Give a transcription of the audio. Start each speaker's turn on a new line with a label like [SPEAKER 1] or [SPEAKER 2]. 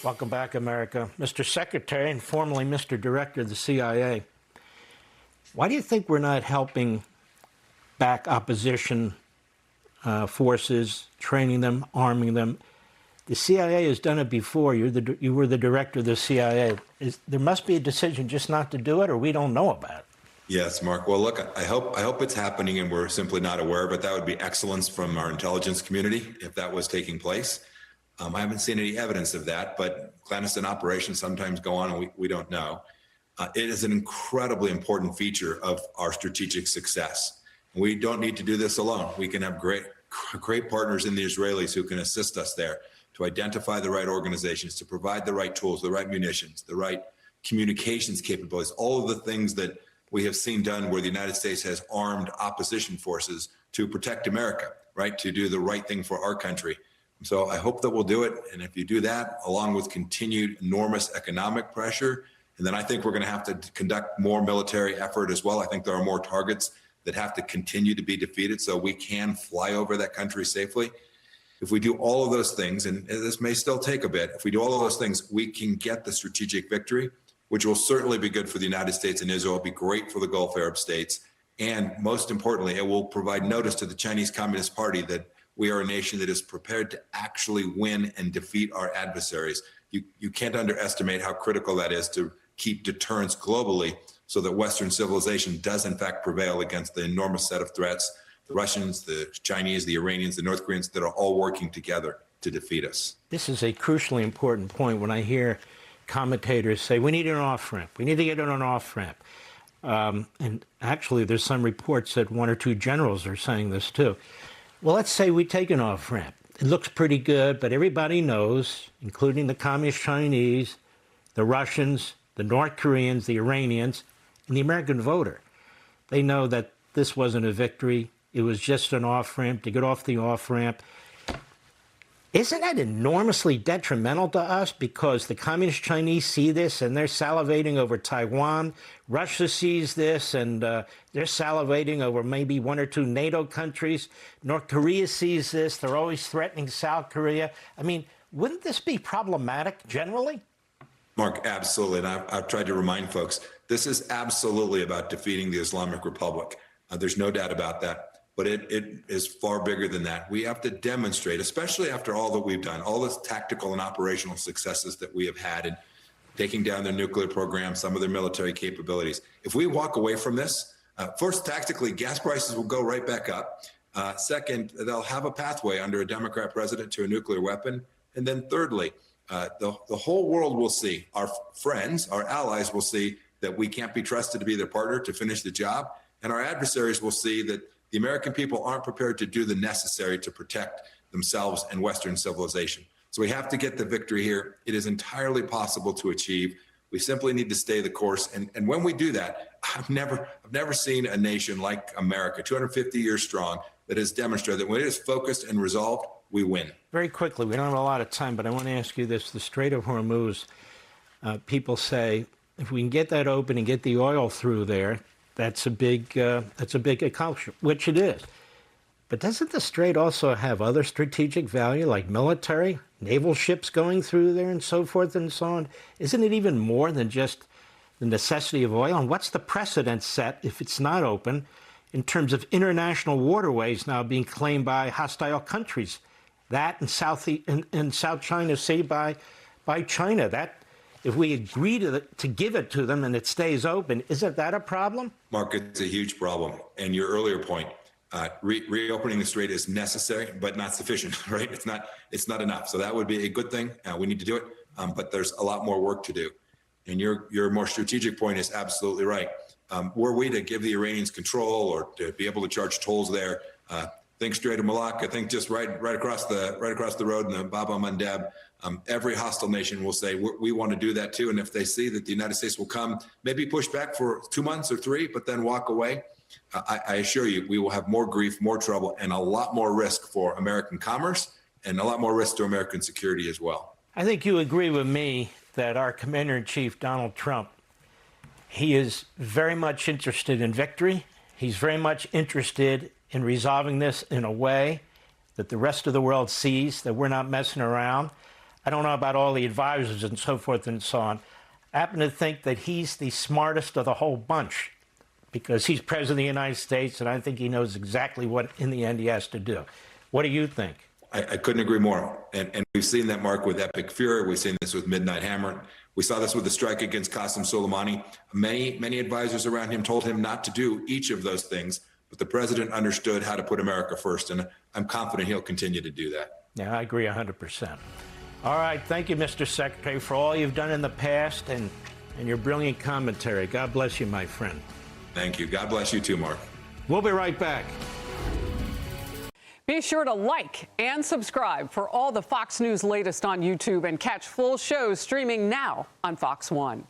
[SPEAKER 1] Welcome back, America. Mr. Secretary and formerly Mr. Director of the CIA, why do you think we're not helping back opposition forces, training them, arming them? The CIA has done it before. You were the director of the CIA. There must be a decision just not to do it, or we don't know about it.
[SPEAKER 2] Yes, Mark. Well, look, I hope it's happening and we're simply not aware, but that would be excellence from our intelligence community if that was taking place. I haven't seen any evidence of that, but clandestine operations sometimes go on and we don't know. It is an incredibly important feature of our strategic success. We don't need to do this alone. We can have great partners in the Israelis who can assist us there to identify the right organizations, to provide the right tools, the right munitions, the right communications capabilities, all of the things that we have seen done where the United States has armed opposition forces to protect America, right? To do the right thing for our country. So I hope that we'll do it. And if you do that, along with continued enormous economic pressure, and then I think we're going to have to conduct more military effort as well. I think there are more targets that have to continue to be defeated so we can fly over that country safely. If we do all of those things, and this may still take a bit, if we do all of those things, we can get the strategic victory, which will certainly be good for the United States and Israel, be great for the Gulf Arab states. And most importantly, it will provide notice to the Chinese Communist Party that we are a nation that is prepared to actually win and defeat our adversaries. You can't underestimate how critical that is to keep deterrence globally so that Western civilization does in fact prevail against the enormous set of threats, the Russians, the Chinese, the Iranians, the North Koreans, that are all working together to defeat us.
[SPEAKER 1] This is a crucially important point when I hear commentators say, we need an off-ramp. We need to get on an off-ramp. And actually, there's some reports that one or two generals are saying this too. Well, let's say we take an off-ramp. It looks pretty good, but everybody knows, including the Communist Chinese, the Russians, the North Koreans, the Iranians, and the American voter. They know that this wasn't a victory. It was just an off-ramp to get off the off-ramp. Isn't that enormously detrimental to us because the Communist Chinese see this and they're salivating over Taiwan? Russia sees this and they're salivating over maybe one or two NATO countries. North Korea sees this. They're always threatening South Korea. I mean, wouldn't this be problematic generally?
[SPEAKER 2] Mark, absolutely. And I've tried to remind folks, this is absolutely about defeating the Islamic Republic. There's no doubt about that. But it is far bigger than that. We have to demonstrate, especially after all that we've done, all the tactical and operational successes that we have had in taking down their nuclear program, some of their military capabilities. If we walk away from this, first, tactically, gas prices will go right back up. Second, they'll have a pathway under a Democrat president to a nuclear weapon. And then thirdly, the whole world will see, our friends, our allies will see that we can't be trusted to be their partner to finish the job. And our adversaries will see that the American people aren't prepared to do the necessary to protect themselves and Western civilization. So we have to get the victory here. It is entirely possible to achieve. We simply need to stay the course. And when we do that, I've never seen a nation like America, 250 years strong, that has demonstrated that when it is focused and resolved, we win.
[SPEAKER 1] Very quickly, we don't have a lot of time, but I want to ask you this. The Strait of Hormuz, people say, if we can get that open and get the oil through there, that's a big accomplishment, which it is. But doesn't the Strait also have other strategic value, like military, naval ships going through there and so forth and so on? Isn't it even more than just the necessity of oil? And what's the precedent set if it's not open in terms of international waterways now being claimed by hostile countries? That and South China Sea by China. That, if we agree to give it to them and it stays open, isn't that a problem?
[SPEAKER 2] Mark, it's a huge problem. And your earlier point, reopening the strait is necessary, but not sufficient, right? It's not enough. So that would be a good thing. We need to do it, but there's a lot more work to do. And your more strategic point is absolutely right. Were we to give the Iranians control or to be able to charge tolls there, think Strait of Malacca, think just right across the road in the Bab el-Mandeb. Every hostile nation will say, we want to do that too. And if they see that the United States will come, maybe push back for 2 months or 3, but then walk away, I assure you, we will have more grief, more trouble, and a lot more risk for American commerce and a lot more risk to American security as well.
[SPEAKER 1] I think you agree with me that our Commander-in-Chief, Donald Trump, he is very much interested in victory. He's very much interested in resolving this in a way that the rest of the world sees that we're not messing around. I don't know about all the advisors and so forth and so on. I happen to think that he's the smartest of the whole bunch because he's president of the United States, and I think he knows exactly what, in the end, he has to do. What do you think?
[SPEAKER 2] I couldn't agree more. And we've seen that, Mark, with Epic Fury. We've seen this with Midnight Hammer. We saw this with the strike against Qasem Soleimani. Many advisors around him told him not to do each of those things, but the president understood how to put America first, and I'm confident he'll continue to do that.
[SPEAKER 1] Yeah, I agree 100%. All right, thank you, Mr. Secretary, for all you've done in the past and your brilliant commentary. God bless you, my friend.
[SPEAKER 2] Thank you. God bless you too, Mark.
[SPEAKER 1] We'll be right back.
[SPEAKER 3] Be sure to like and subscribe for all the Fox News latest on YouTube and catch full shows streaming now on Fox One.